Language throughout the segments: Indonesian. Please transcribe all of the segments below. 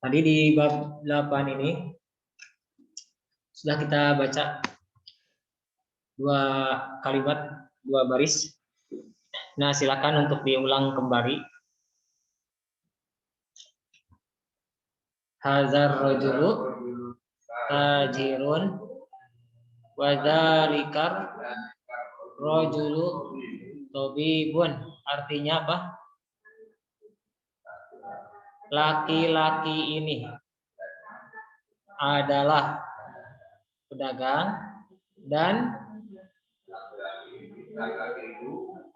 Tadi di bab 8 ini sudah kita baca 2 kalimat, 2 baris. Nah, silakan untuk diulang kembali. Hazar rajulu tajirun wa dzalikar rajulu tabibun. Artinya apa? Laki-laki ini adalah pedagang dan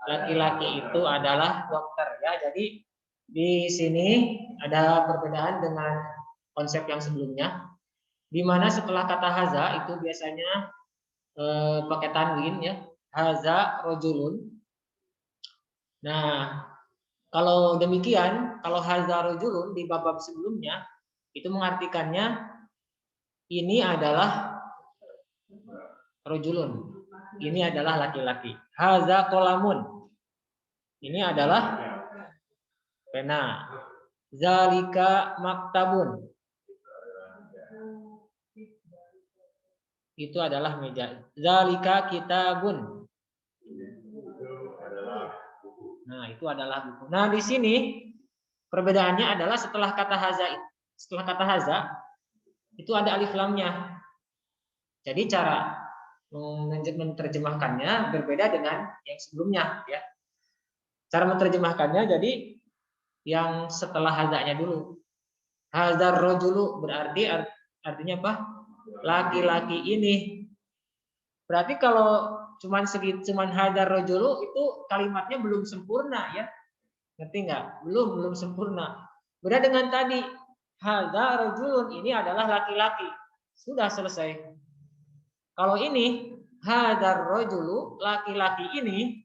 laki-laki itu adalah dokter ya. Jadi di sini ada perbedaan dengan konsep yang sebelumnya, di mana setelah kata haza itu biasanya pakai tanwin ya, haza rojulun. Nah, kalau demikian, kalau haza rojulun di bab-bab sebelumnya itu mengartikannya ini adalah rojulun, ini adalah laki-laki. Haza kolamun, ini adalah pena. Zalika maktabun, itu adalah meja. Zalika kitabun, nah itu adalah buku. Nah di sini perbedaannya adalah setelah kata haza itu ada alif lamnya. Jadi cara menerjemahkannya berbeda dengan yang sebelumnya ya. Cara menerjemahkannya jadi yang setelah hazanya dulu. Hazar rojulu berarti artinya apa? Laki-laki ini. Berarti kalau cuman hadar rojulu itu kalimatnya belum sempurna ya. Ngerti nggak? Belum sempurna. Beda dengan tadi, hadar rojulun, ini adalah laki-laki. Sudah selesai. Kalau ini hadar rojulu, laki-laki ini,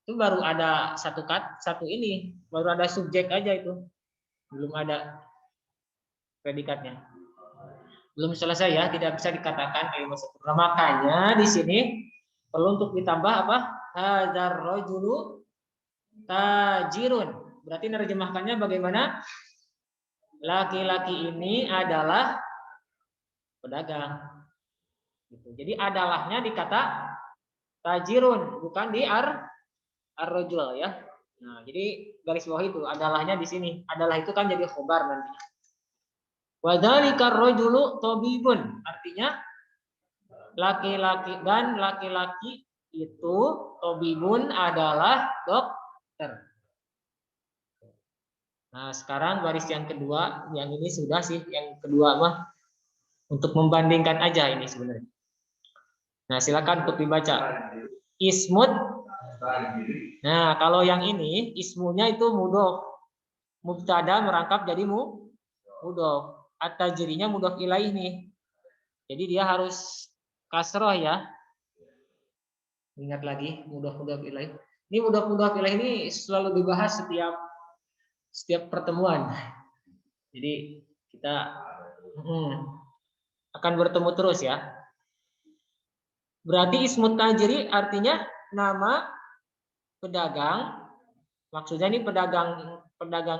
itu baru ada satu ini, baru ada subjek aja itu. Belum ada predikatnya. Belum selesai ya, tidak bisa dikatakan kalimat sempurna. Makanya di sini perlu untuk ditambah apa? Hadzar rajulu tajirun. Berarti nerjemahkannya bagaimana? Laki-laki ini adalah pedagang. Gitu. Jadi adalahnya di kata tajirun, bukan di ar-rajul ya. Nah, jadi garis bawah itu adalahnya di sini. Adalah itu kan jadi khobar nanti. Wadzalika rajulu tabibun, artinya laki-laki dan laki-laki itu tabibun adalah dokter. Nah, sekarang baris yang kedua, yang ini sudah sih, yang kedua mah untuk membandingkan aja ini sebenarnya. Nah, silakan untuk dibaca. Ismut. Nah, kalau yang ini ismunya itu mudhof. Mubtada merangkap jadi mudhof. At-tajrinya mudhof ilaih nih. Jadi dia harus kasroh ya. Ingat lagi mudhof ilaih. Ini mudhof ilaih ini selalu dibahas setiap pertemuan. Jadi kita akan bertemu terus ya. Berarti ismut tajri artinya nama pedagang. Maksudnya ini pedagang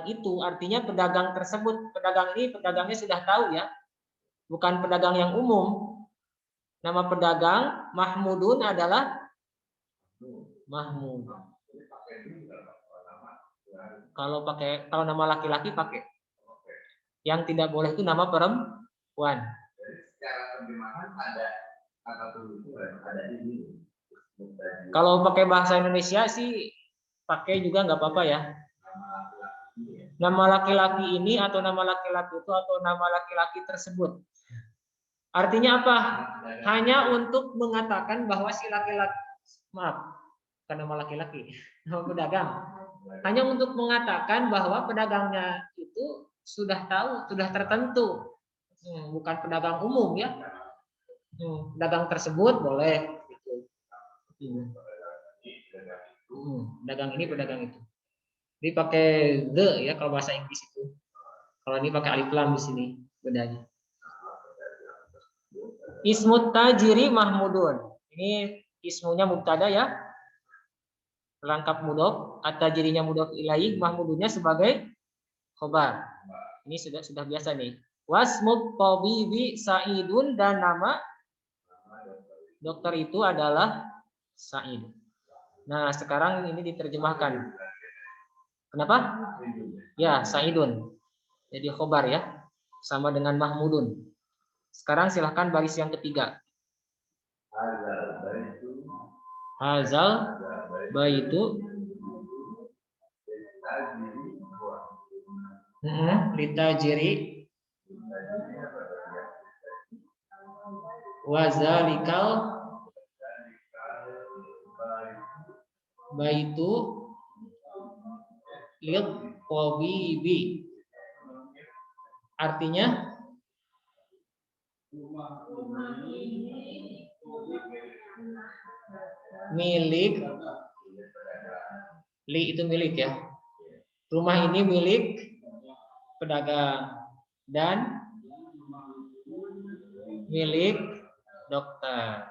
itu artinya pedagang tersebut. Pedagang ini pedagangnya sudah tahu ya. Bukan pedagang yang umum. Nama pedagang Mahmudun adalah Mahmud. Kalau nama laki-laki pakai. Yang tidak boleh itu nama perempuan. Kalau pakai bahasa Indonesia sih pakai juga nggak apa-apa ya. Nama laki-laki ini atau nama laki-laki itu atau nama laki-laki tersebut. Artinya apa? Hanya untuk mengatakan bahwa si laki-laki, maaf, bukan nama laki-laki, nama pedagang. Hanya untuk mengatakan bahwa pedagangnya itu sudah tahu, sudah tertentu. Bukan pedagang umum ya. Pedagang tersebut boleh. Pedagang ini, pedagang itu. Ini pakai the ya kalau bahasa Inggris itu. Kalau ini pakai alif lam di sini bedanya. Ismut tajiri Mahmudun. Ini ismunya mubtada ya. Lengkap mudhof, at-tajirinya mudhof ilaih, Mahmudunnya sebagai khobar. Ini sudah biasa nih. Wasmut tabibi Sa'idun, dan nama dokter itu adalah Sa'id. Nah, sekarang ini diterjemahkan. Kenapa? Ya, Sa'idun. Jadi khobar ya. Sama dengan Mahmudun. Sekarang silahkan baris yang ketiga. Hazal baitu litajiri wazalikal baitu lid tabibi. Artinya milik, li itu milik ya. Rumah ini milik pedagang dan milik dokter.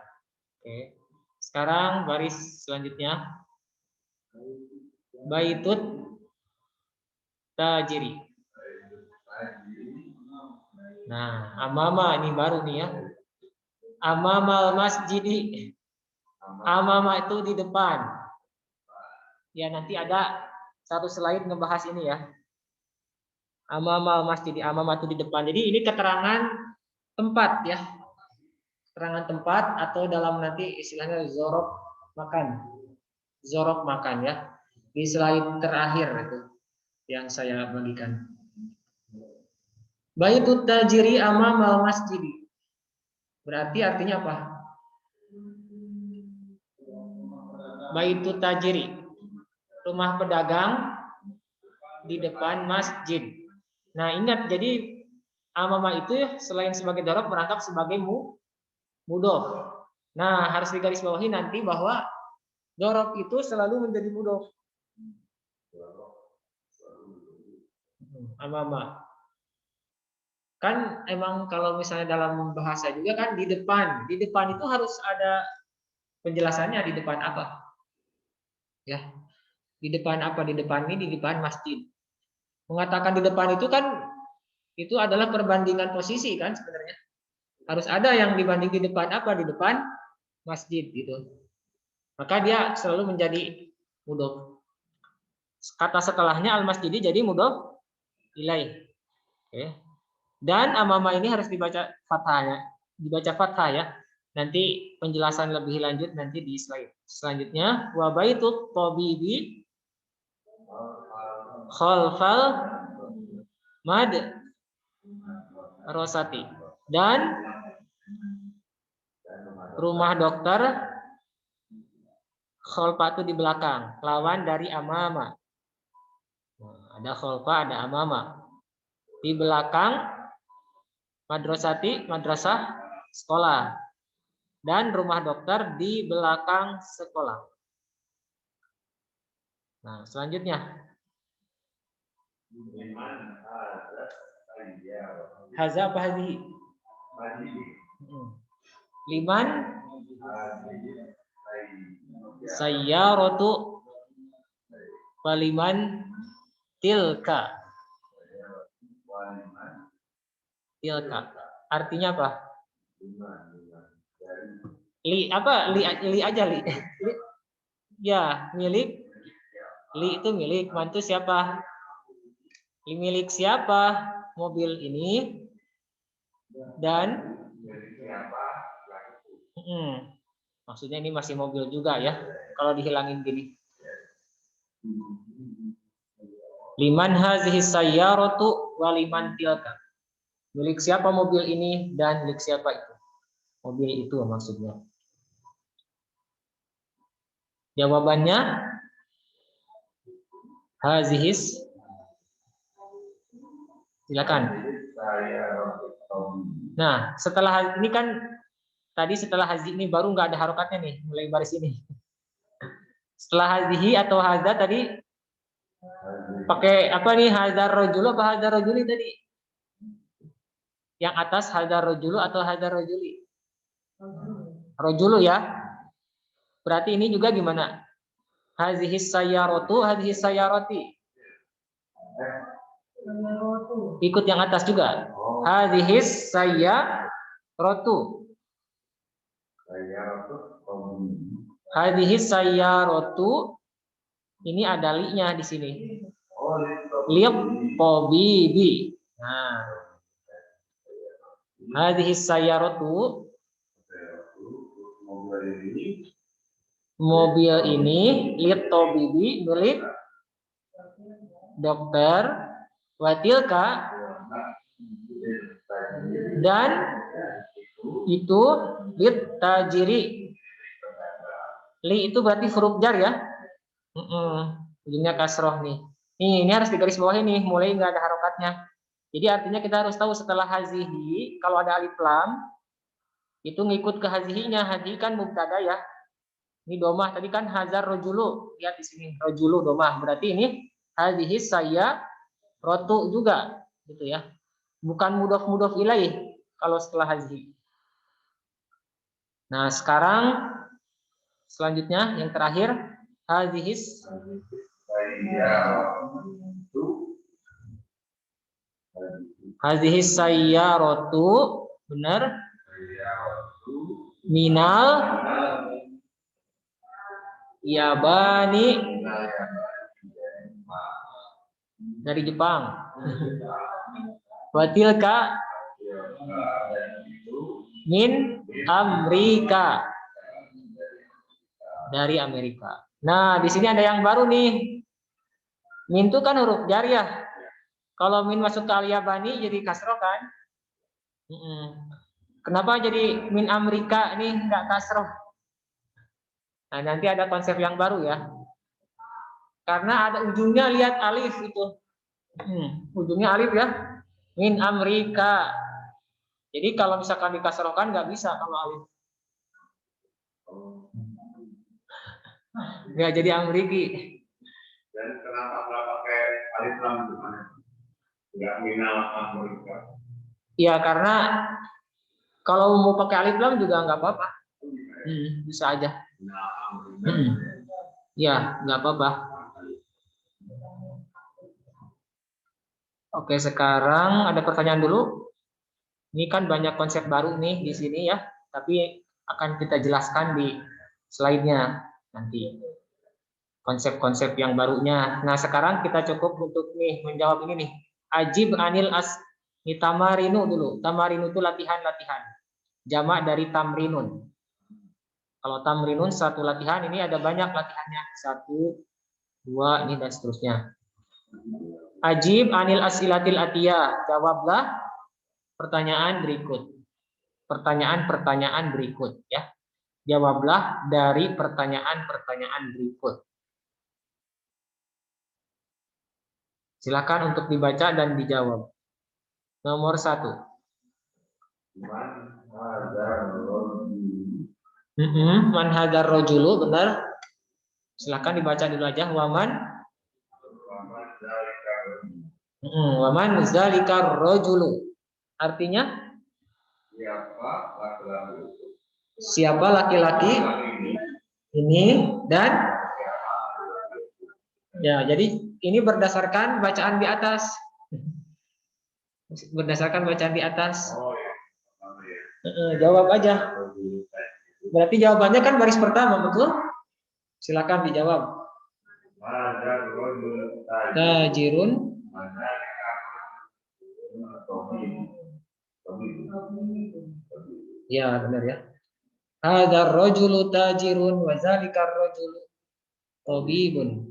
Oke. Sekarang baris selanjutnya. Baitut tajiri. Nah, amama ini baru nih ya. Amamal masjidi. Amama itu di depan. Ya, nanti ada satu slide ngebahas ini ya. Amamal masjidi. Amama itu di depan. Jadi ini keterangan tempat ya. Keterangan tempat, atau dalam nanti istilahnya zorok makan. Zorok makan ya. Di slide terakhir itu yang saya bagikan. Baitut tajiri amamal masjidi. Berarti artinya apa? Baitut tajiri, rumah pedagang di depan masjid. Nah, ingat, jadi amama itu selain sebagai dzaraf merangkap sebagai mudhof. Nah, harus digarisbawahi nanti bahwa dzaraf itu selalu menjadi mudhof. Amama. Kan emang kalau misalnya dalam bahasa juga kan di depan itu harus ada penjelasannya. Di depan apa? Ya, di depan apa? Di depan ini di depan masjid. Mengatakan di depan itu kan itu adalah perbandingan posisi kan sebenarnya. Harus ada yang dibanding di depan apa? Di depan masjid gitu. Maka dia selalu menjadi mudhof. Kata setelahnya al-masjidi jadi mudhof ilaih. Oke. Dan amama ini harus dibaca fathah ya. Nanti penjelasan lebih lanjut nanti di slide selanjutnya. Wa baitut tabibi khalfal mad rosati, dan rumah dokter khalfa itu di belakang, lawan dari amama. Ada khalfa, ada amama. Di belakang madrasati, madrasah, sekolah. Dan rumah dokter di belakang sekolah. Nah, selanjutnya. Haza apa hadhi? Liman sayyaratu waliman tilka. Tilka. Artinya apa? Li apa? Li aja li. Ya, milik. Li itu milik. Mantu siapa? Li milik siapa? Mobil ini. Dan maksudnya ini masih mobil juga ya. Kalau dihilangin gini. Liman hazihi sayyaratu waliman tilka. Milik siapa mobil ini dan milik siapa itu? Mobil itu maksudnya. Jawabannya hazihis. Silakan. Nah, setelah ini kan tadi setelah hazi ini baru nggak ada harokatnya nih, mulai baris ini. Setelah hazihi atau hadza tadi pakai apa nih? Hadzar rajulu apa hadzar rajuli tadi? Yang atas hadzar rajulu atau hadzar rajuli? Rajulu ya. Berarti ini juga gimana? Hazihis sayyaratu, hazihis sayyarati. Ikut yang atas juga. Hadhis sayyaratu. Hadhis sayyaratu. Ini ada li-nya di sini. Liq tabibi. Nah. Hadhis sayyaratu. Mobil ini liq tabibi milik dokter. Watilka dan itu lit tajiri. Li itu berarti huruf jar ya. Ujungnya kasroh nih. Ini harus digaris bawah ini, mulai nggak ada harokatnya. Jadi artinya kita harus tahu setelah hazihi, kalau ada alif lam, itu ngikut ke hazihinya. Hazihi kan mubtada ya. Ini domah, tadi kan hazar rojulu. Lihat di sini, rojulu domah. Berarti ini hazihi saya rotu juga, gitu ya. Bukan mudof ilaih kalau setelah hazihi. Nah, sekarang selanjutnya yang terakhir hazihis sayyaratu, benar? Minal Yabani, dari Jepang. Watilka min Amerika, dari Amerika. Nah, di sini ada yang baru nih. Min itu kan huruf jar ya. Kalau min masuk ke al-Yabani jadi kasroh kan? Kenapa jadi min Amerika nih nggak kasroh? Nah, nanti ada konsep yang baru ya. Karena ada ujungnya, lihat alif itu. Ujungnya alif ya. Min Amerika. Jadi kalau misalkan dikasrohkan nggak bisa kalau alif. Nggak jadi Ameriki. Dan kenapa pakai alif lam itu? Nggak minal Amerika. Ya karena kalau mau pakai alif lam juga nggak apa-apa. Bisa aja. Ya, nggak apa-apa. Oke, sekarang ada pertanyaan dulu. Ini kan banyak konsep baru nih di sini ya, tapi akan kita jelaskan di slide-nya nanti. Konsep-konsep yang barunya. Nah, sekarang kita cukup untuk nih menjawab ini nih. Ajib anil ini tamarinu dulu. Tamarinu itu latihan-latihan. Jamak dari tamrinun. Kalau tamrinun satu latihan, ini ada banyak latihannya. 1, 2, ini dan seterusnya. Ajib anil asilatil atiyah. Jawablah pertanyaan berikut. Pertanyaan-pertanyaan berikut ya. Jawablah dari pertanyaan-pertanyaan berikut. Silakan untuk dibaca dan dijawab. Nomor 1. Man hadzal rajulu, benar. Silakan dibaca dulu aja. Waman zalikar rajulu. Artinya siapa laki-laki ini dan ya, jadi ini berdasarkan bacaan di atas. Berdasarkan bacaan di atas. Jawab aja. Berarti jawabannya kan baris pertama, betul? Silakan dijawab. Tajirun. Ya, benar ya. Hadzal rajulu tajirun wa zalikar rajulu tabibun.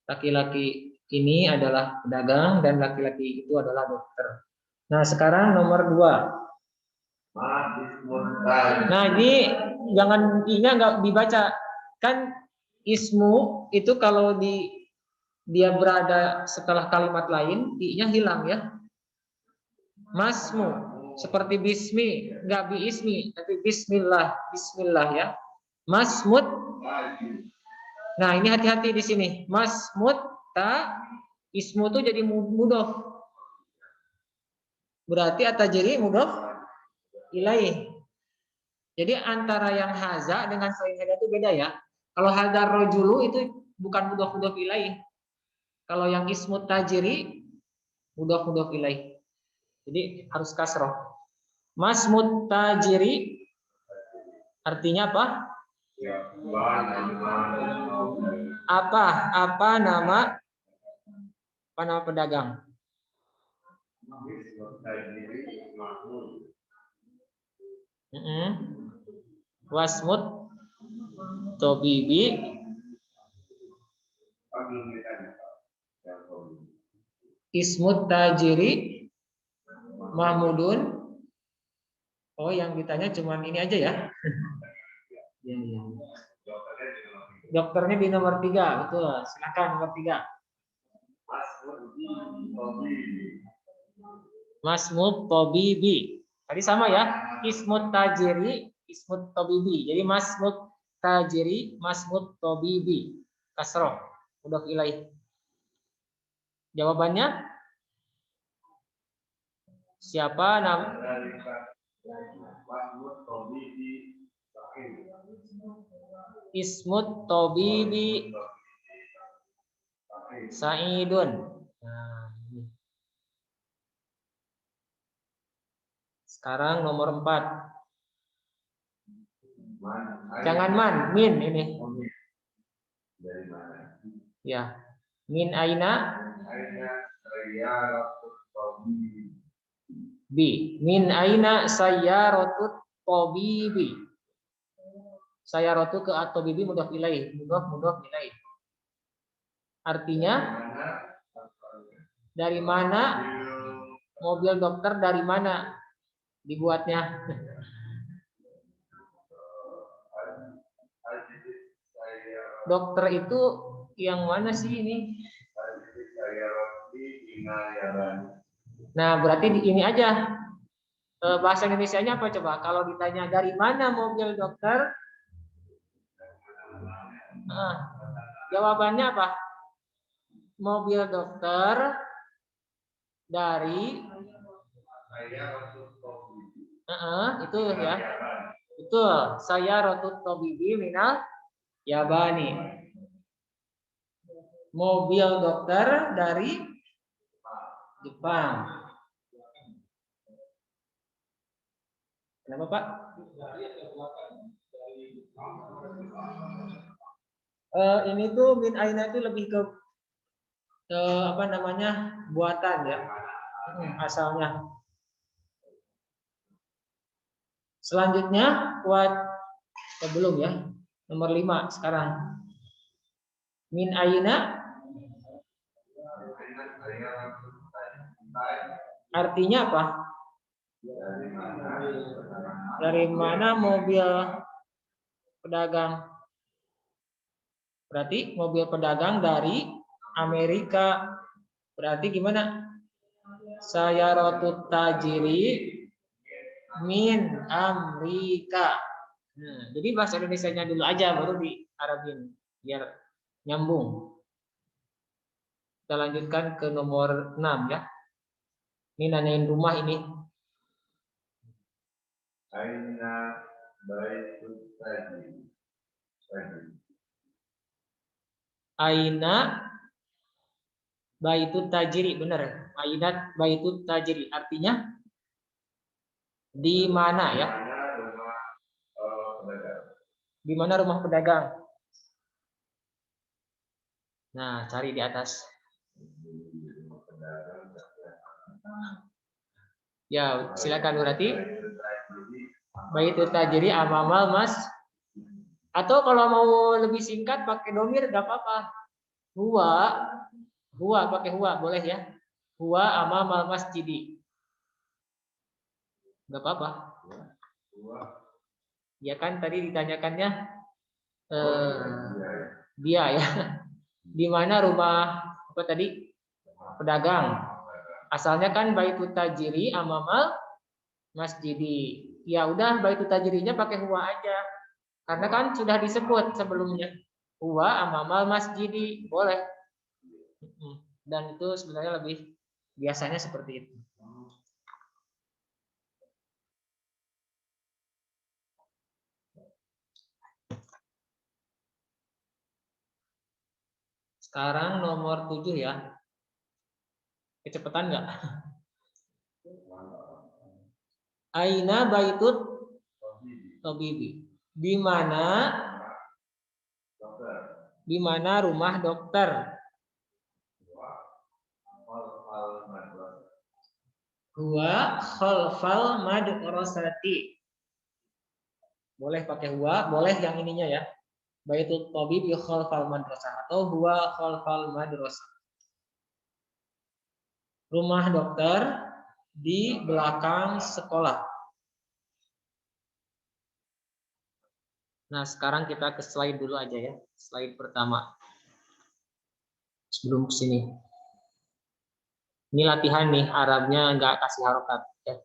Laki-laki ini adalah pedagang dan laki-laki itu adalah dokter. Nah, sekarang nomor 2. Nah, ini jangan i-nya nggak dibaca. Kan ismu itu kalau dia berada setelah kalimat lain, i-nya hilang ya. Masmu seperti bismi, nggak biismi, tapi bismillah, bismillah ya. Masmud. Nah, ini hati-hati di sini. Masmud ta ismu itu jadi mudhof. Berarti atajiri mudhof ilaih. Jadi antara yang haza dengan selain haza itu beda ya. Kalau hadzal rajulu itu bukan mudhof ilaih. Kalau yang ismu tajiri mudhof ilaih. Jadi harus kasroh. Masmut tajiri artinya apa? Apa nama pedagang? Wasmut tobibi ismut tajiri Mahmudun. Oh, yang ditanya cuman ini aja ya? Ya. Dokternya di nomor 3, betul. Silakan nomor 3. Masmut tobibi. Tadi sama ya? Ismut tajiri, ismut tobibi. Jadi masmut tajiri, masmut tobibi. Kasroh. Mudhof ilaih. Jawabannya? Siapa nama? Ismut tobibi Saidun. Nah, sekarang nomor 4. Jangan man, min ini. Ya. Min aina? Bi. Min aina sayyarotut tobibi. Sayyaratu ke atau bibi mudhof ilaih. Mudhof ilaih. Artinya dari mana mobil dokter, dari mana dibuatnya? Dokter itu yang mana sih ini? Nah, berarti ini aja. Bahasa Indonesianya apa coba? Kalau ditanya dari mana mobil dokter? Jawabannya apa? Mobil dokter dari itu ya. Betul. Saya rotut tobibi minal Yabani. Mobil dokter dari Jepang. Kenapa, Pak? Ini tuh min aina itu lebih ke apa namanya? Buatan ya. Asalnya. Selanjutnya buat belum ya? Nomor 5 sekarang. Min aina artinya apa? Dari mana mobil pedagang? Berarti mobil pedagang dari Amerika. Berarti gimana? Saya rotut tajiri min Amerika. Nah, jadi bahasa Indonesianya dulu aja, baru di Arabin biar nyambung. Kita lanjutkan ke nomor 6 ya. Ini nanyain rumah ini. Aina baitut tajiri. Aina baitut tajiri, benar. Aina baitut tajiri artinya di mana ya? Di mana rumah pedagang? Nah, cari di atas. Ya, silakan berarti. Baitut tajiri amamal mas. Atau kalau mau lebih singkat pakai domir enggak apa-apa. Huwa pakai huwa boleh ya. Huwa amamal masjidi. Enggak apa-apa. Ya kan tadi ditanyakannya dia ya. Di mana rumah apa tadi? Pedagang. Asalnya kan baitut tajiri amamal masjidi. Ya udah baitut tajirinya pakai huwa aja. Karena kan sudah disebut sebelumnya. Huwa amamal masjidi. Boleh. Dan itu sebenarnya lebih biasanya seperti itu. Sekarang nomor 7 ya. Kecepatan nggak? Aina baitut tabibi. Di mana rumah dokter? Huwa khalfal madrasati. Boleh pakai huwa, boleh yang ininya ya. Baitut tabibi khalfal madrasah atau huwa khalfal madrasah. Rumah dokter di belakang sekolah. Nah, sekarang kita ke slide dulu aja ya. Slide pertama. Sebelum ke sini. Ini latihan nih, Arabnya nggak kasih harokat. Ya.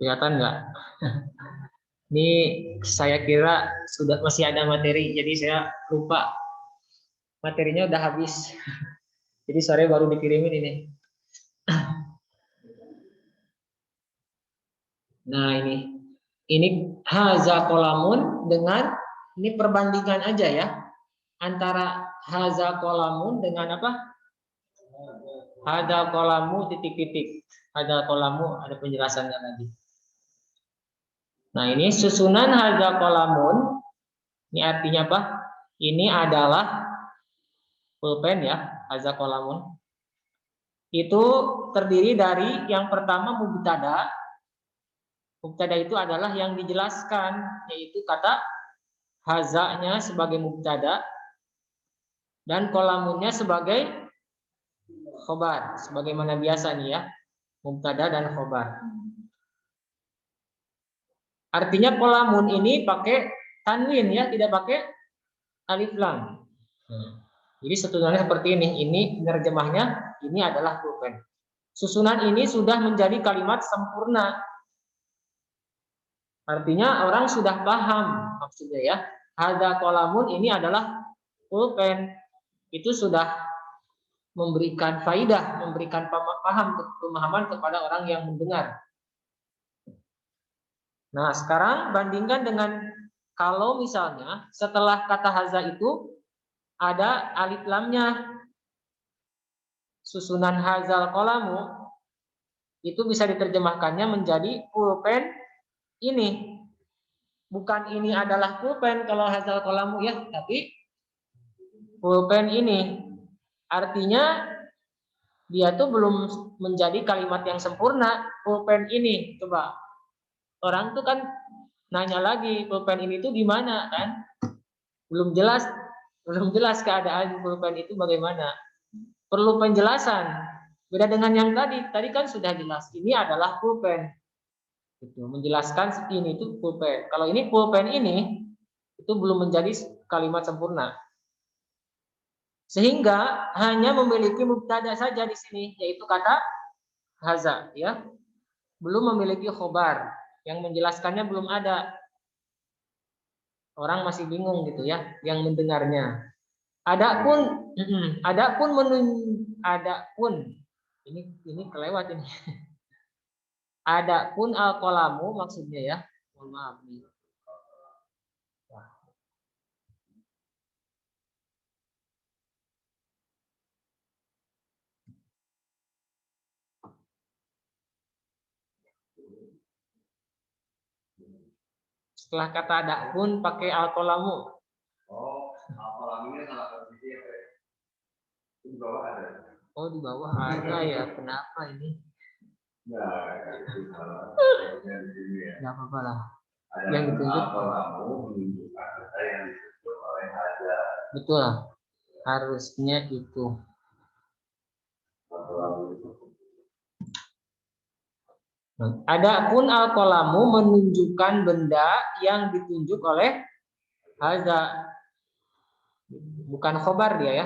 Kelihatan nggak? Ini saya kira sudah masih ada materi, jadi saya lupa. Materinya udah habis. Jadi sore baru dikirimin ini. Nah, ini haza kolamun dengan ini perbandingan aja ya antara haza kolamun dengan apa? Haza kolamu titik-titik. Haza kolamu ada penjelasannya lagi. Nah, ini susunan haza kolamun. Ini artinya apa? Ini adalah pulpen ya, haza kolamun. Itu terdiri dari yang pertama mubtada. Mubtada itu adalah yang dijelaskan, yaitu kata hazanya sebagai mubtada dan kolamunnya sebagai khobar, sebagaimana biasa nih ya, mubtada dan khobar. Artinya kolamun ini pakai tanwin ya, tidak pakai alif lam. Jadi susunannya seperti ini. Ini penerjemahnya, ini adalah pulpen. Susunan ini sudah menjadi kalimat sempurna. Artinya orang sudah paham maksudnya ya. Hadza kolamun ini adalah pulpen. Itu sudah memberikan faidah, memberikan pemahaman kepada orang yang mendengar. Nah, sekarang bandingkan dengan kalau misalnya setelah kata haza itu ada alif lamnya. Susunan hazal kolamu itu bisa diterjemahkannya menjadi pulpen ini. Bukan ini adalah pulpen kalau hazal kolamu ya, tapi pulpen ini. Artinya dia tuh belum menjadi kalimat yang sempurna. Pulpen ini, coba orang tuh kan nanya lagi pulpen ini tuh gimana kan? Belum jelas keadaan pulpen itu bagaimana. Perlu penjelasan. Beda dengan yang tadi kan sudah jelas. Ini adalah pulpen. Itu menjelaskan ini itu pulpen. Kalau ini pulpen ini itu belum menjadi kalimat sempurna. Sehingga hanya memiliki mubtada saja di sini, yaitu kata haza ya. Belum memiliki khobar. Yang menjelaskannya belum ada. Orang masih bingung gitu ya yang mendengarnya. Adapun ini kelewat ini. Adapun al-qalamu maksudnya ya. Mohon maaf nih. Setelah kata adapun pakai al-qalamu. Oh, al-qalamunya salah satu ya. Di bawah ada. Oh, di bawah ada ya. Kenapa ini? Nggak apa-apa lah. Yang ditunjuk. Betul. Harusnya itu. Adapun al-qalamu menunjukkan benda yang ditunjuk oleh haza. Bukan khobar dia ya.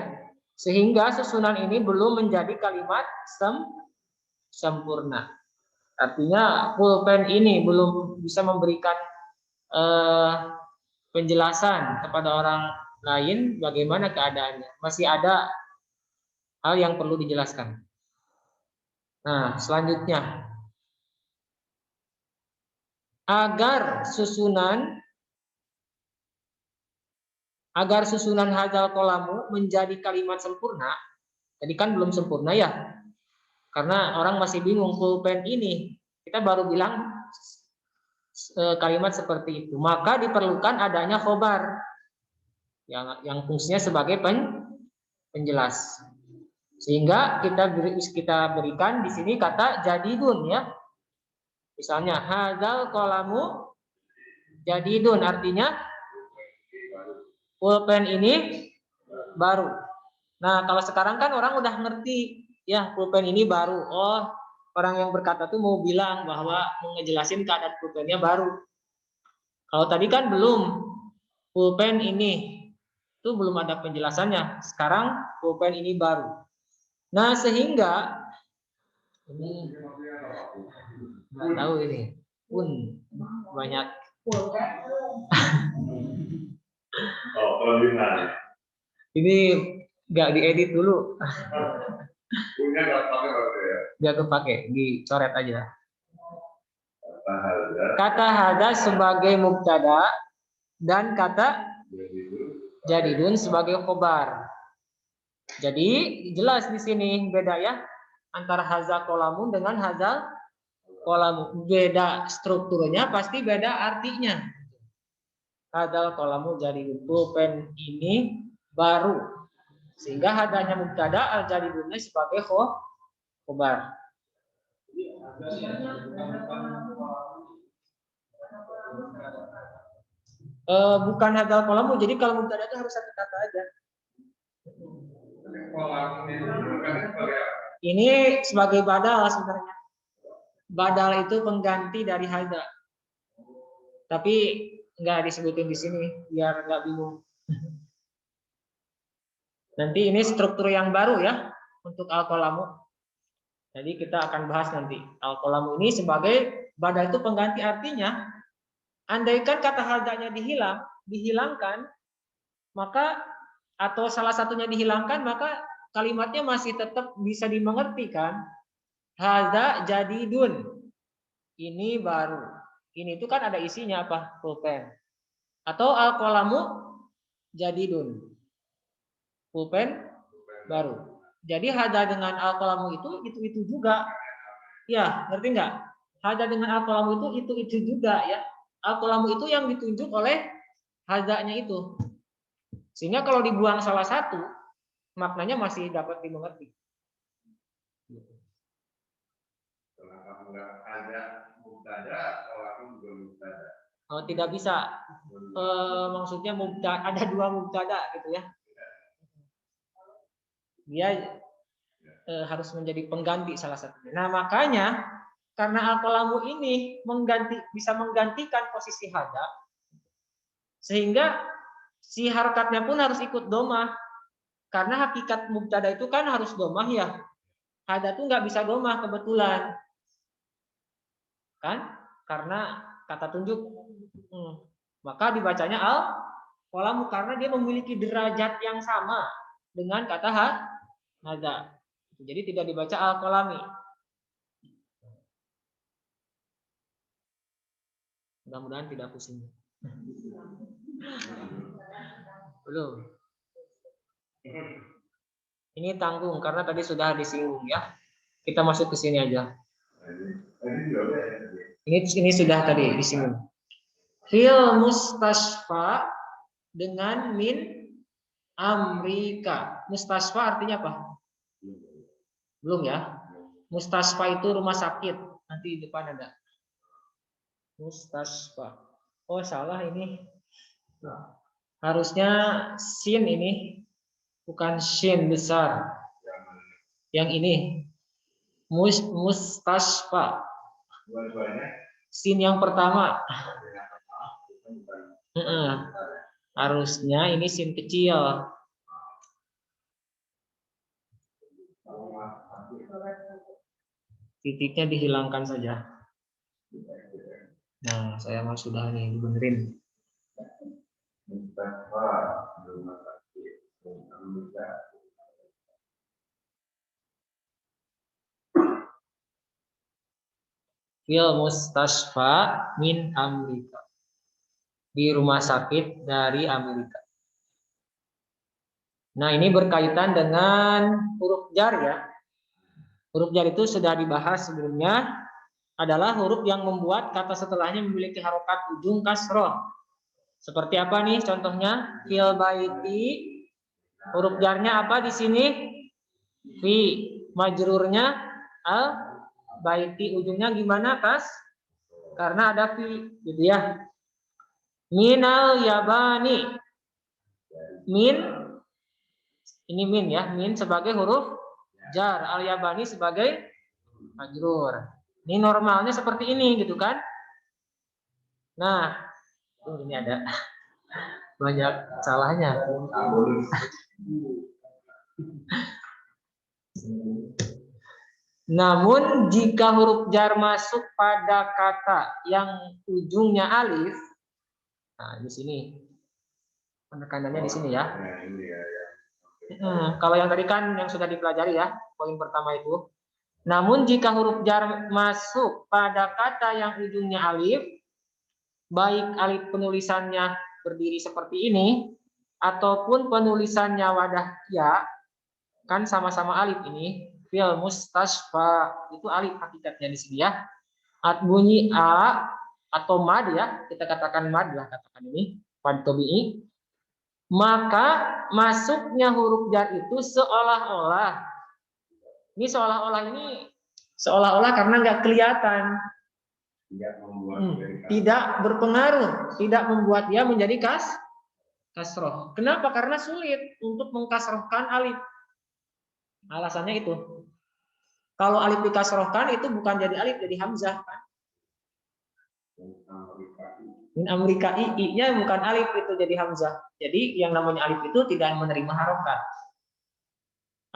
Sehingga susunan ini belum menjadi kalimat sempurna. Artinya pulpen ini belum bisa memberikan penjelasan kepada orang lain bagaimana keadaannya. Masih ada hal yang perlu dijelaskan. Nah, selanjutnya agar susunan hadzal qalamu menjadi kalimat sempurna. Tadi kan belum sempurna ya. Karena orang masih bingung pulpen ini. Kita baru bilang kalimat seperti itu. Maka diperlukan adanya khobar yang fungsinya sebagai penjelas. Sehingga kita berikan di sini kata jadidun ya. Misalnya hadzal qalamu jadidun, artinya pulpen ini baru. Nah, kalau sekarang kan orang udah ngerti ya pulpen ini baru. Oh, orang yang berkata tuh mau bilang bahwa mau ngejelasin keadaan pulpennya baru. Kalau tadi kan belum, pulpen ini itu belum ada penjelasannya. Sekarang pulpen ini baru. Nah, sehingga ini nggak tahu ini pun banyak. Ini nggak diedit dulu. Nggak kepake, dicoret aja. Kata hada sebagai mubtada dan kata jadidun sebagai khobar. Jadi jelas di sini beda ya antara hadzal qalamu dengan hadzal qalamu. Beda strukturnya, pasti beda artinya. Hadzal qalamu jadidun, pulpen ini baru. Sehingga hadanya mubtada, al jadidunnya sebagai khobar. Bukan hadzal qalamu, jadi kalau mubtada itu harus satu kata aja. Ini sebagai badal sebenarnya. Badal itu pengganti dari hadza. Tapi nggak disebutin di sini biar nggak bingung. Nanti ini struktur yang baru ya untuk al-qalamu. Jadi kita akan bahas nanti. Al-qalamu ini sebagai badal itu pengganti, artinya andaikan kata hadzanya dihilangkan, maka atau salah satunya dihilangkan, maka kalimatnya masih tetap bisa dimengerti kan? Hadza jadidun. Ini baru. Ini itu kan ada isinya apa? Pulpen. Atau al-qalamu jadidun. Pulpen baru. Jadi hadza dengan al-qalamu itu juga. Ya, ngerti nggak? Hadza dengan al-qalamu itu juga ya. Al-qalamu itu yang ditunjuk oleh hadzanya itu. Sehingga kalau dibuang salah satu, maknanya masih dapat dimengerti. Oh, tidak bisa. Maksudnya ada dua mubtada gitu ya. Dia harus menjadi pengganti salah satunya. Nah, makanya karena al-qalamu ini bisa menggantikan posisi hadza, sehingga si harakatnya pun harus ikut domah. Karena hakikat mubtada itu kan harus domah ya. Hadza tuh nggak bisa domah kebetulan. Kan? Karena kata tunjuk. Maka dibacanya al-qalamu karena dia memiliki derajat yang sama dengan kata hadza. Jadi tidak dibaca al-qalami. Mudah-mudahan tidak pusing. Belum. Ini tanggung karena tadi sudah disinggung ya. Kita masuk ke sini aja. Ini sudah tadi disinggung. Fil mustasfa dengan min Amerika. Mustasfa artinya apa? Belum ya. Mustasfa itu rumah sakit. Nanti di depan ada. Mustasfa. Oh salah ini. Harusnya sin ini. Bukan shin besar. Yang ini. Mustasfa. Sin yang pertama. Harusnya ini sin kecil. Titiknya dihilangkan saja. Nah, saya mah sudah nih benerin. Mustafa rumah sakit Amerika. Fil mustasfa min Amerika. Di rumah sakit dari Amerika. Nah, ini berkaitan dengan huruf jar ya. Huruf jar itu sudah dibahas sebelumnya, adalah huruf yang membuat kata setelahnya memiliki harokat ujung kasroh. Seperti apa nih contohnya? Fil baiti, huruf jarnya apa di sini? Fi. Majrurnya al baiti, ujungnya gimana, Kas? Karena ada fi, gitu ya. Minal yabani. Min, ini min ya, min sebagai huruf jar, al yabani sebagai majrur. Ini normalnya seperti ini gitu kan? Nah, ini ada banyak salahnya. Namun jika huruf jar masuk pada kata yang ujungnya alif, nah di sini penekanannya di sini ya. Kalau yang tadi kan yang sudah dipelajari ya, poin pertama itu. Namun jika huruf jar masuk pada kata yang ujungnya alif, baik alif penulisannya berdiri seperti ini, ataupun penulisannya wadah ya, kan sama-sama alif ini, fil mustasfa itu alif hakikatnya di sini ya. Bunyi a atau mad ya, kita katakan mad lah, katakan ini mad tabi'i. Maka masuknya huruf jar itu seolah-olah, ini seolah-olah karena nggak kelihatan, tidak berpengaruh, tidak membuat dia menjadi kasroh. Kenapa? Karena sulit untuk mengkasrohkan alif. Alasannya itu. Kalau alif dikasrohkan itu bukan jadi alif, jadi hamzah kan? Min Amerika i-nya bukan alif, itu jadi hamzah. Jadi yang namanya alif itu tidak menerima harokat.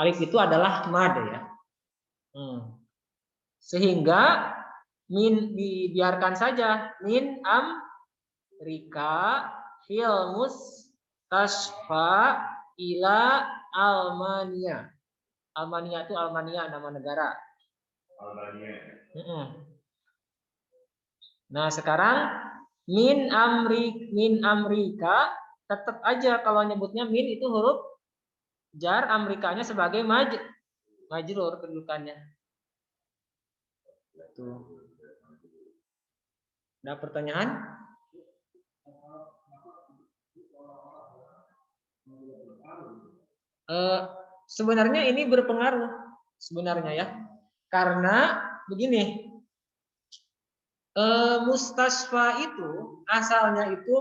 Alif itu adalah mad ya. Sehingga min dibiarkan saja, min Amerika fil mustasfa ila Almania. Almania itu Almania nama negara. Nah, sekarang min Amerika tetap aja kalau nyebutnya min itu huruf jar, Amerikanya sebagai majrur kedudukannya. Tuh. Ada pertanyaan? Sebenarnya ini berpengaruh sebenarnya ya. Karena begini, mustasfa itu asalnya itu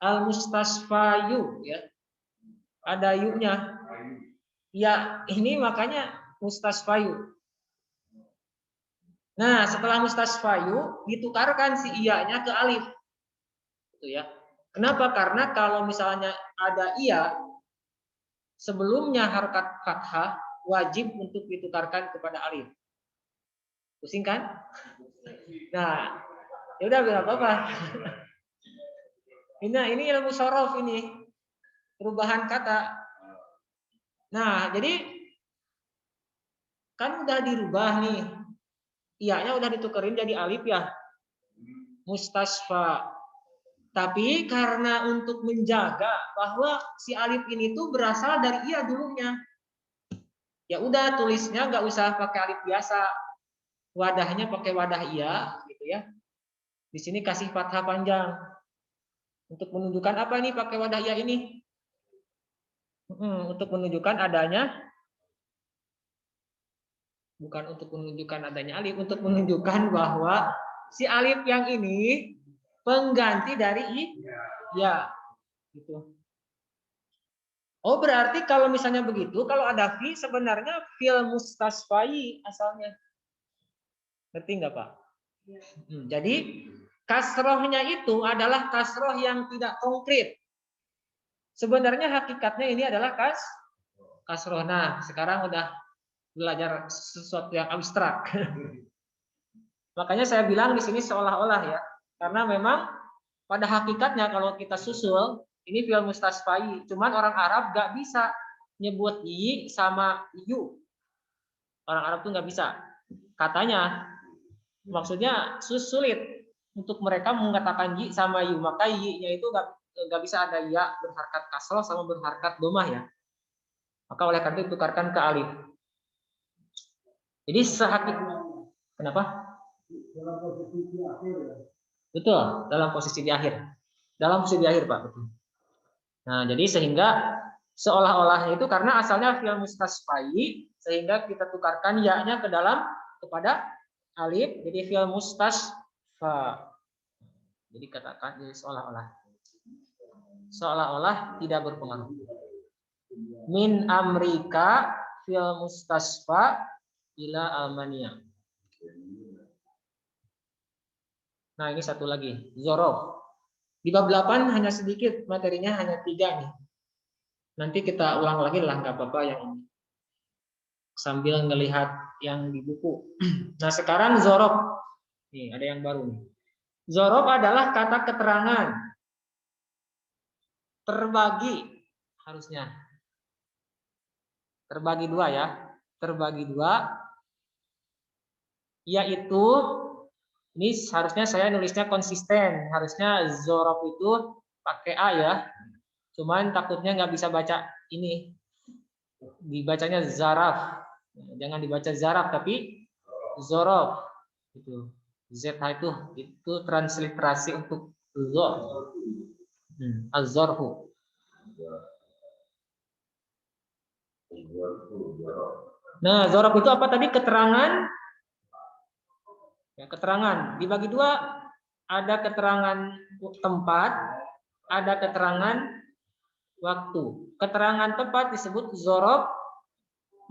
al-mustasfayu ya. Ada yu-nya. Ya, ini makanya mustasfayu. Nah, setelah mustasfayu ditukarkan si iya-nya ke alif. Gitu ya. Kenapa? Karena kalau misalnya ada iya sebelumnya harokat fathah, wajib untuk ditukarkan kepada alif. Pusing kan? Nah, ya udah berapa apa? Ini ilmu sorof ini, perubahan kata. Nah, jadi kan udah dirubah nih, iya-nya udah ditukerin jadi alif ya, mustasfa. Tapi karena untuk menjaga bahwa si alif ini tuh berasal dari iya dulunya, ya udah tulisnya nggak usah pakai alif biasa, wadahnya pakai wadah iya, gitu ya. Di sini kasih fathah panjang. Untuk menunjukkan apa nih pakai wadah ya ini? Untuk menunjukkan adanya, bukan untuk menunjukkan adanya alif, untuk menunjukkan bahwa si alif yang ini pengganti dari i, ya, gitu. Oh berarti kalau misalnya begitu, kalau ada fi sebenarnya fil mustasfai asalnya. Ngerti nggak Pak? Jadi kasrohnya itu adalah kasroh yang tidak konkret. Sebenarnya hakikatnya ini adalah kasroh. Nah, sekarang udah belajar sesuatu yang abstrak. Makanya saya bilang di sini seolah-olah ya, karena memang pada hakikatnya kalau kita susul ini fi'il mustasfai, cuman orang Arab nggak bisa nyebut yi sama yu. Orang Arab tuh nggak bisa. Katanya, maksudnya sulit untuk mereka mengatakan yi sama yu. Maka yi-nya itu nggak bisa ada ya berharkat kasroh sama berharkat domah ya. Maka oleh karena itu tukarkan ke alif. Jadi kenapa? Dalam posisi di akhir ya. Betul, dalam posisi di akhir. Dalam posisi di akhir, Pak. Betul. Nah, jadi sehingga seolah-olahnya itu karena asalnya fi'il mustasfai, sehingga kita tukarkan ya-nya ke dalam kepada alif, jadi fi'il mustasfa. Jadi katakan jadi seolah-olah. Seolah-olah tidak berpengaruh. Min Amrika fi'il mustasfa ila Almania. Nah, ini satu lagi, zorof. Di bab 8 hanya sedikit, materinya hanya 3 nih. Nanti kita ulang lagi lah, nggak apa-apa yang ini. Sambil ngelihat yang di buku. Nah, sekarang zorof. Nih, ada yang baru nih. Zorof adalah kata keterangan. Terbagi, harusnya. Terbagi 2 ya. Terbagi 2. Yaitu, ini harusnya saya nulisnya konsisten. Harusnya zorof itu pakai A ya. Cuman takutnya nggak bisa baca ini. Dibacanya zaraf. Jangan dibaca zaraf, tapi zorof. Itu. ZH itu transliterasi untuk zorof. Az-zorfu. Nah, zorof itu apa tadi? Keterangan. Ya, keterangan. Dibagi 2. Ada keterangan tempat, ada keterangan waktu. Keterangan tempat disebut zorof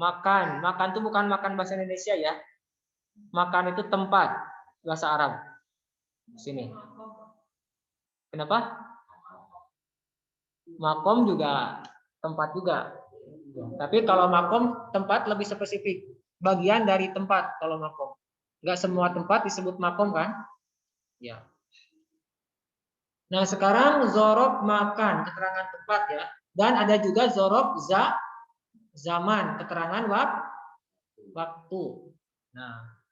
makan. Makan itu bukan makan bahasa Indonesia ya. Makan itu tempat bahasa Arab. Sini. Kenapa? Makom juga tempat juga. Tapi kalau makom tempat lebih spesifik. Bagian dari tempat kalau makom. Enggak semua tempat disebut makom kan? Ya. Nah, sekarang zorof makan, keterangan tempat ya. Dan ada juga zorof zaman, keterangan waktu. Nah,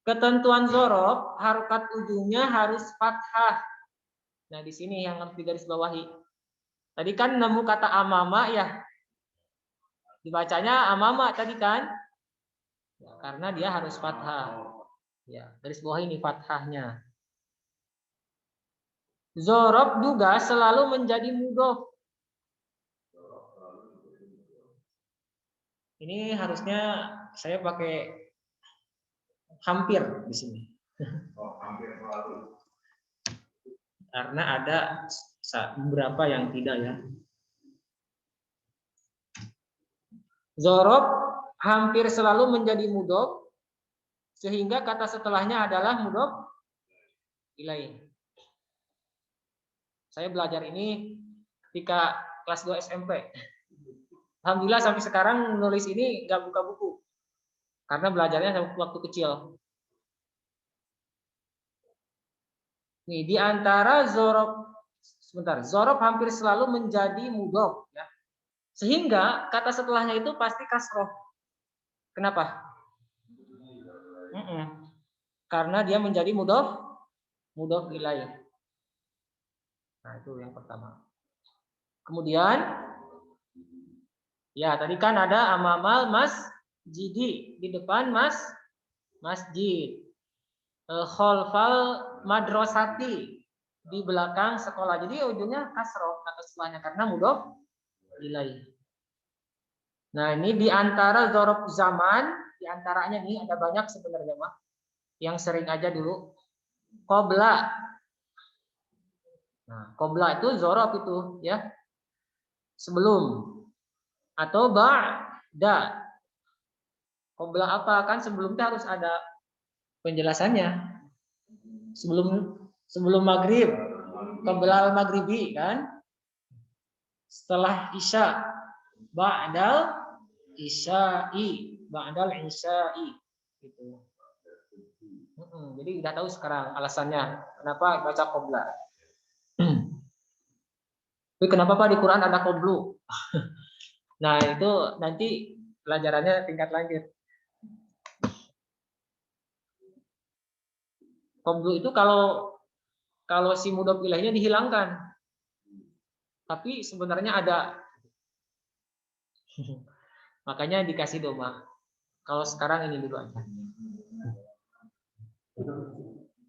ketentuan zorof, harokat ujungnya harus fathah. Nah, di sini yang harus digarisbawahi. Tadi kan nemu kata amama ya. Dibacanya amama tadi kan? Ya, karena dia harus fathah. Ya, garis bawah ini fathahnya. Zorof juga selalu menjadi mudhof. Ini harusnya saya pakai hampir di sini. Karena ada beberapa yang tidak ya. Zorof hampir selalu menjadi mudhof sehingga kata setelahnya adalah mudhof ilaih. Saya belajar ini ketika kelas 2 SMP. Alhamdulillah sampai sekarang menulis ini nggak buka buku. Karena belajarnya waktu kecil. Nih, di antara zorof hampir selalu menjadi mudhof ya. Sehingga kata setelahnya itu pasti kasroh. Kenapa? Karena dia menjadi mudhof ilaih. Nah, itu yang pertama. Kemudian ya, tadi kan ada amamal masjidi, di depan masjid. Khalfal madrasati, di belakang sekolah. Jadi ujungnya kasroh kata setelahnya karena mudhof ilaih. Nah, ini di antara zorof zaman, di antaranya nih ada banyak sebenarnya mah. Yang sering aja dulu qobla. Nah, qobla itu zorof itu ya. Sebelum atau ba'da. Qobla apa? Kan sebelumnya harus ada penjelasannya. Sebelum maghrib, qobla al-maghribi kan? Setelah isya, ba'dal isya'i, ba'dal isya'i gitu. Jadi udah tahu sekarang alasannya kenapa baca qobla. Tapi kenapa Pak di Quran ada qoblu? Nah, itu nanti pelajarannya tingkat lanjut. Qoblu itu kalau si mudhof ilaihnya dihilangkan. Tapi sebenarnya ada. Makanya dikasih doma. Kalau sekarang ini dulu aja.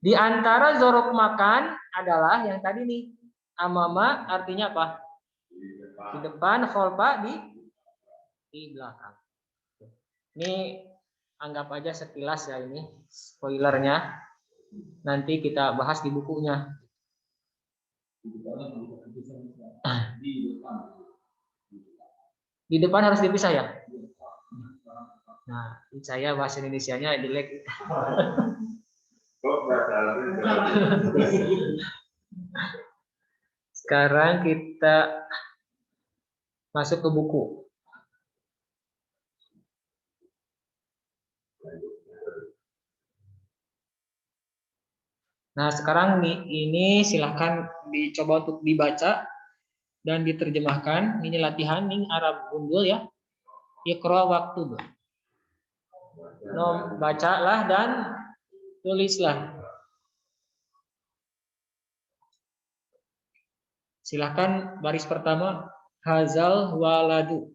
Di antara zorok makan adalah yang tadi nih. Amama artinya apa? Di depan, kholfa di belakang. Ini anggap aja sekilas ya ini spoilernya. Nanti kita bahas di bukunya. Di depan harus dipisah ya. Nah, saya bahasa Indonesianya jelek. Sekarang kita masuk ke buku. Nah, sekarang ini silahkan dicoba untuk dibaca dan diterjemahkan. Ini latihan, ini Arab gundul ya. Iqra waktu. Bacalah dan tulislah. Silahkan baris pertama. Hazal waladu.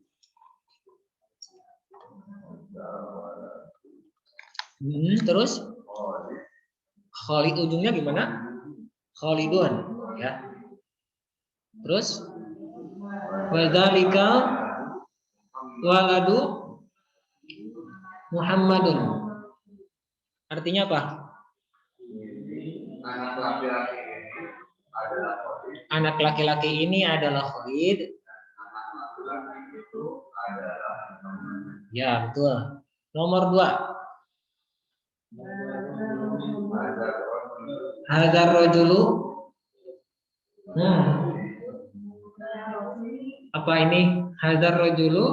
Terus Khalid ujungnya gimana? Khalidun ya. Terus wadzalika waladu Muhammadun. Artinya apa? Anak laki-laki ini adalah Khalid. Ya, betul. Nomor 2. Hadzal rajulu. Apa ini? Hadzal rajulu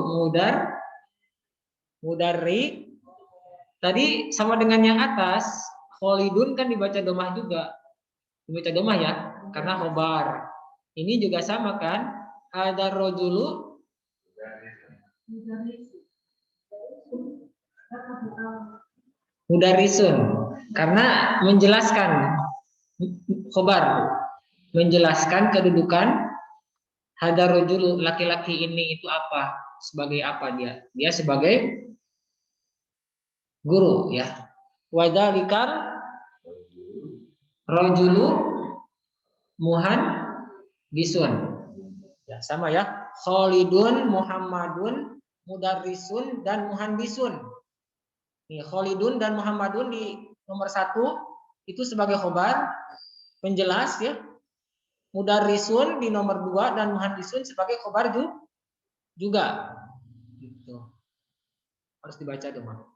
mudarri. Tadi sama dengan yang atas, Khalidun kan dibaca domah juga. Dibaca domah ya, karena khobar. Ini juga sama kan? Hadzal rajulu mudarrisun. Karena menjelaskan khobar, menjelaskan kedudukan hadzal rajulu, laki-laki ini itu apa? Sebagai apa dia? Dia sebagai guru ya. Wadzalikal rajulu muhandisun. Ya, sama ya. Khalidun, Muhammadun, mudarrisun dan muhandisun. Nih, Khalidun dan Muhammadun di nomor 1 itu sebagai khobar, penjelas ya. Mudarrisun di nomor 2 dan muhandisun sebagai khobar juga. Gitu. Harus dibaca dong.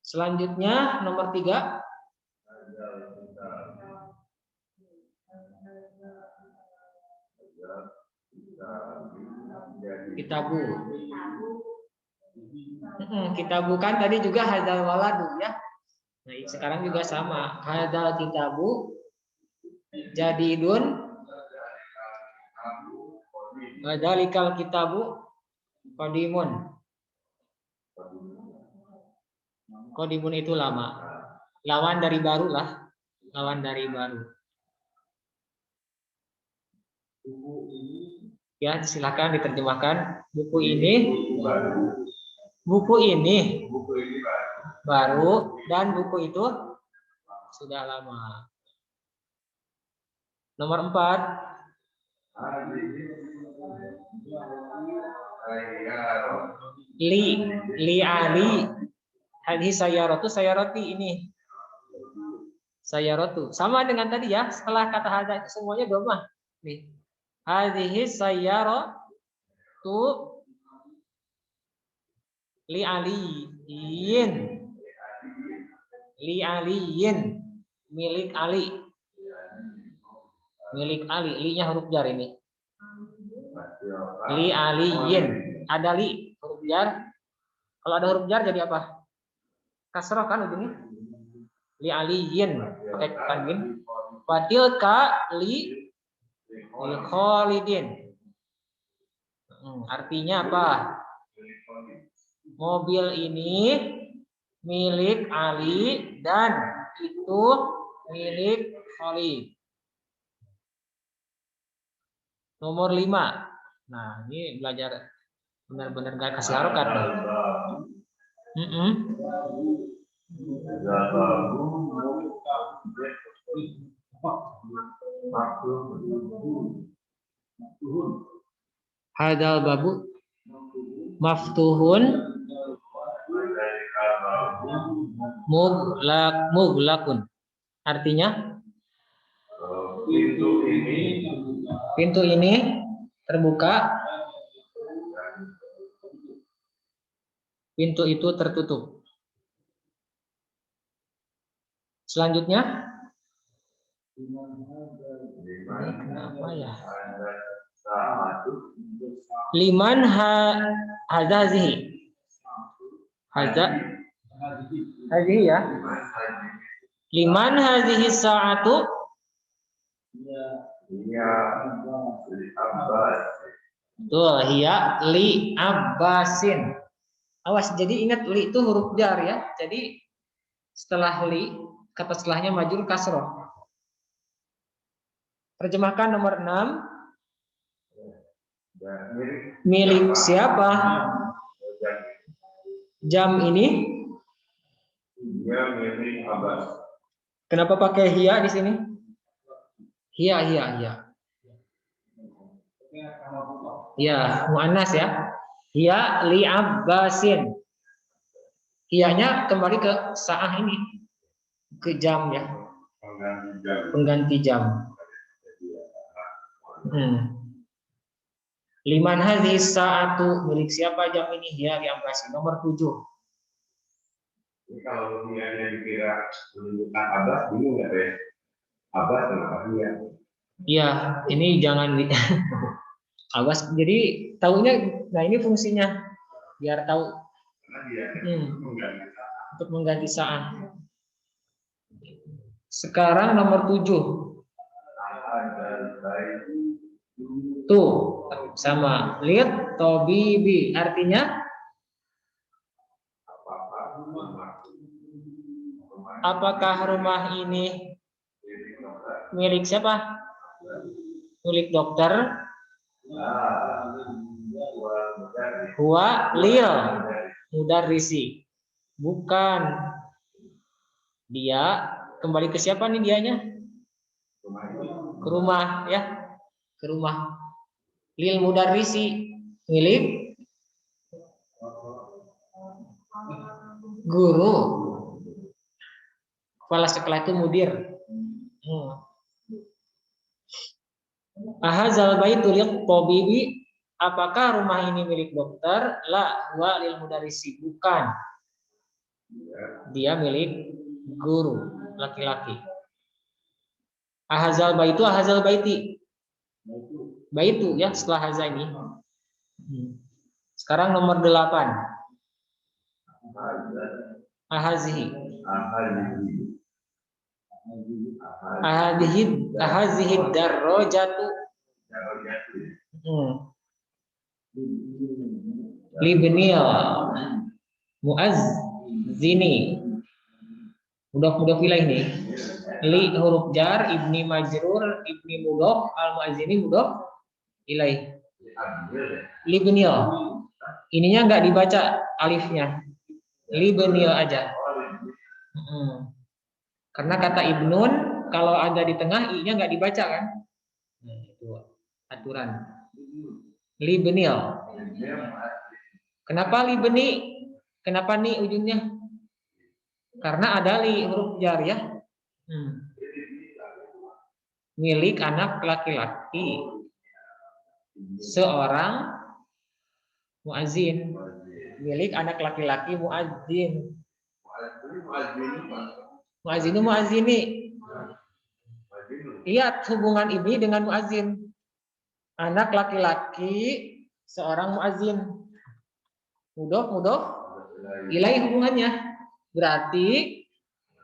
Selanjutnya nomor 3. Kitabu. Kitabu kan tadi juga hadzal waladu ya. Nah, sekarang juga sama. Hadzal kitabu jadidun. Hadzalikal kitabu qadimun. Qadimun itu lama. Lawan dari baru lah. Lawan dari baru. Ya, silakan diterjemahkan. Buku ini baru dan buku itu sudah lama. Nomor 4. Li ali. Hadis sayaroti ini. Sayaratu. Sama dengan tadi ya, setelah kata hadza itu semuanya domah. Nih. Hadhihi sayyaratu li aliyin. Li aliyin. Milik Ali. Milik Ali. Li-nya huruf jar ini. Li aliyin. Ada li huruf jar. Kalau ada huruf jar jadi apa? Kasroh kan ujungnya? li aliyin pakai tanwin. Fatilka li Khalidin. Artinya apa? Mobil ini milik Ali dan itu milik Khalid. Nomor 5. Nah, ini belajar benar-benar gak kasih harokat. Hadal babu maftuhun muglakun. Artinya pintu ini terbuka, pintu itu tertutup. Selanjutnya, kenapa ya? Liman hazazihi. Hazihi ya. Liman hazihi sa'atu. Tuh, hiya li Abbasin. Awas, jadi ingat li itu huruf jar ya. Jadi setelah li, kata setelahnya majrur kasroh. Terjemahkan nomor 6. Milik siapa? Jam ini? Dia milik Abbas. Kenapa pakai hiya di sini? Hiya. Ya, muannas ya. Hiya li Abbasin. Hiyanya kembali ke saah ini. Ke jam ya. Pengganti jam. Liman hadhihi sa'atu, milik siapa jam ini? Hiya li Abbasin. Nomor 7. Ini kalau dia dikira menunjukkan Abbas, bingung nggak deh? Abbas kenapa dia? Iya, ini jangan di Abbas. Jadi tahunya, nah ini fungsinya biar tahu. Karena dia untuk mengganti saat. Sekarang nomor 7. Tuh sama lihat tobibi, artinya apakah rumah ini milik siapa? Milik dokter? Huwa lil mudarrisi. Bukan. Dia kembali ke siapa nih dianya? Ke rumah ya. Ke rumah. Lil mudarrisi, milik guru. Kepala sekolah itu mudir. Ahazal baitu lil tabibi, apakah rumah ini milik dokter? La huwa lil mudarrisi, bukan. Dia milik guru laki-laki. Ahazal baitu, ahazal baiti. Baitu ya setelah haza ini. Sekarang nomor 8. Ahazihi. Ahazihi darrojatu. Libnil muazzini. Mudhof ilaih ini. Li huruf jar, ibni majrur, ibni mudhof, al muazzini mudhof ilaih. Libnil. Ininya enggak dibaca alifnya. Libnil aja. Karena kata ibnun kalau ada di tengah i-nya enggak dibaca kan? Nah, itu aturan. Libnil. Kenapa libni? Kenapa nih ujungnya? Karena ada li huruf jar ya. Milik anak laki-laki seorang muazzin. Milik anak laki-laki muazzin. Muazzinu muazzini. Lihat hubungan ini dengan muazzin. Anak laki-laki seorang muazzin. Mudhof ilaih hubungannya. Berarti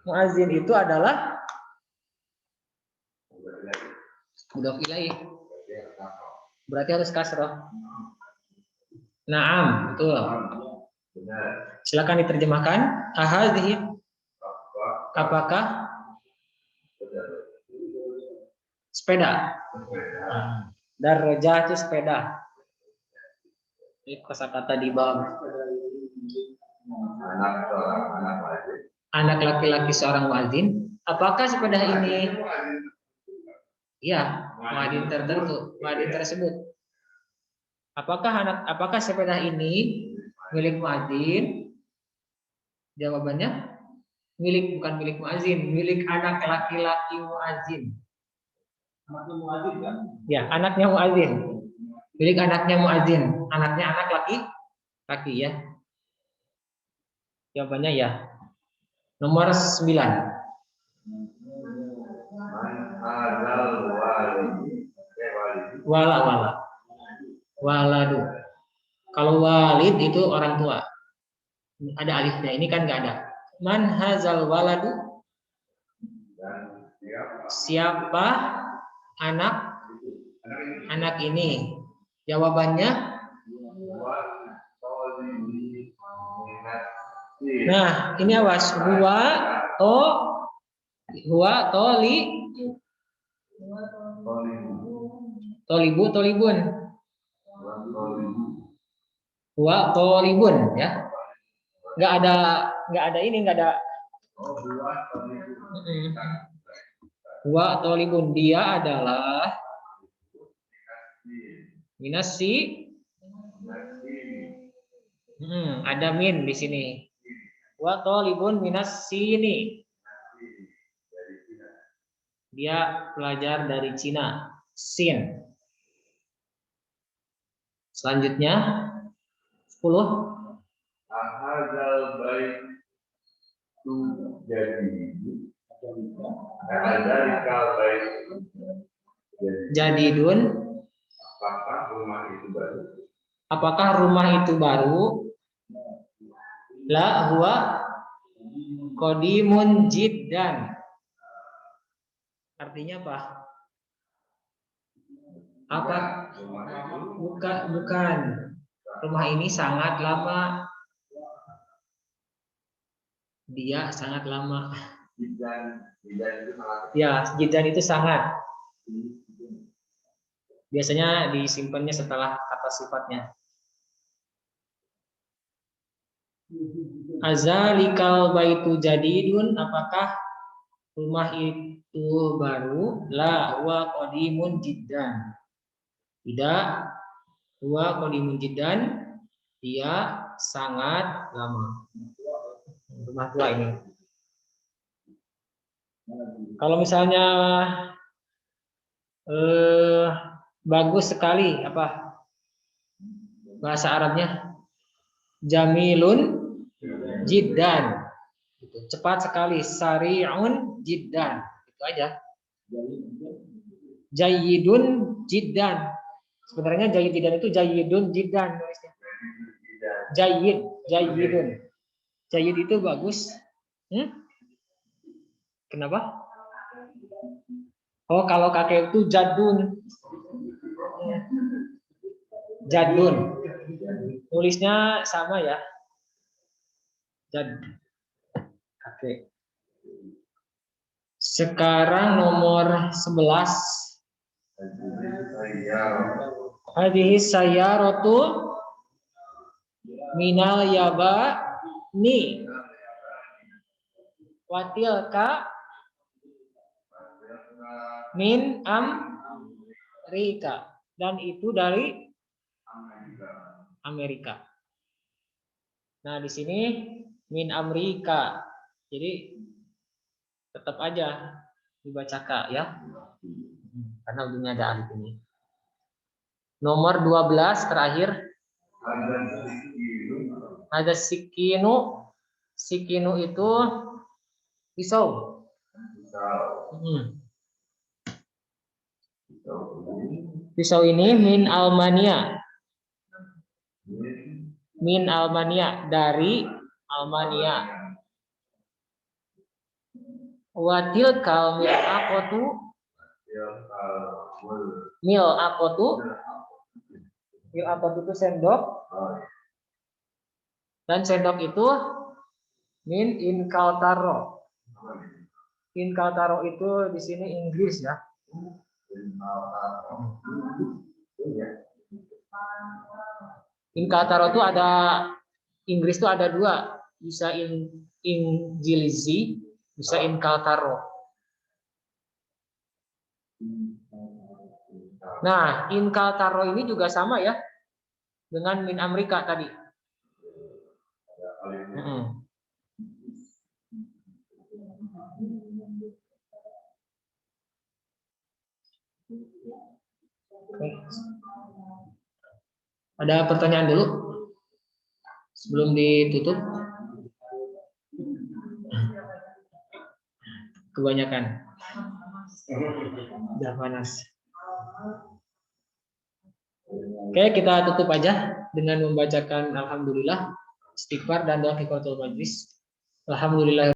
Muazin itu adalah mudhof ilaih. Berarti harus kasroh. Naam, betul. Silakan diterjemahkan. Ahadhihi, apakah sepeda? Darajah itu sepeda. Ini kosakata di bawah. Anak laki-laki seorang muadzin. Apakah sepeda ini? Ya, muadzin tertentu, muadzin tersebut. Apakah sepeda ini milik muadzin? Jawabannya bukan milik muadzin, milik anak laki-laki muadzin. Anaknya muadzin kan? Ya, anaknya muadzin. Milik anaknya muadzin. Anaknya anak laki ya. Jawabannya ya. Nomor 9. Wala. Waladu. Kalau walid itu orang tua. Ada alifnya, ini kan nggak ada. Man hazal waladu? Siapa anak ini? Jawabannya? Nah, ini awas. Tolibun. Huwa tolibun ya. Nggak ada ini, nggak ada. Huwa tolibun, dia adalah minasi. Ada min di sini. Wa tolibun minas sini. Dia pelajar dari Cina. Sin. Selanjutnya 10. Ahadzal baitu jadidun. Apakah rumah itu baru? La huwa qadimun jiddan. Artinya apa? Bukan. Rumah ini sangat lama. Dia sangat lama. Ya, jiddan itu sangat. Biasanya disimpannya setelah kata sifatnya. Azalikal baitu jadidun, apakah rumah itu baru? La huwa qadimun jiddan. Tidak, huwa qadimun jiddan, dia sangat lama. Rumah tua ini. Kalau misalnya bagus sekali, apa bahasa Arabnya? Jamilun jiddan. Cepat sekali. Sari'un jiddan. Itu aja. Jayyidun jiddan. Sebenarnya jayyid jiddan itu jayyidun jiddan. Jayyidun. Jayyid itu bagus. Kenapa? Oh, kalau kakek itu jadun. Jadun. Tulisnya sama ya. Jad. Kakek. Sekarang nomor 11. Hadhihi sayyaratu minal yabani watilka min Amerika, dan itu dari Amerika. Nah, di sini min Amerika. Jadi tetap aja dibaca K ya. Karena ujungnya ada alif ini. Nomor 12 terakhir. Ada sikinu. Sikinu itu pisau. Pisau ini min Almania. Min Almania, dari Almania. Watil kal mil akotu itu sendok, dan sendok itu min inkaltaro. Inkaltaro itu di sini Inggris ya. Inkaltaro itu ada Inggris itu ada dua, bisa Injilizi, bisa Inkaltaro. Nah, Inkaltaro ini juga sama ya dengan min Amerika tadi. Ada pertanyaan dulu sebelum ditutup? Kebanyakan. Udah panas. Oke, kita tutup aja dengan membacakan alhamdulillah, istighfar dan doa qiyamatul majlis. Alhamdulillah.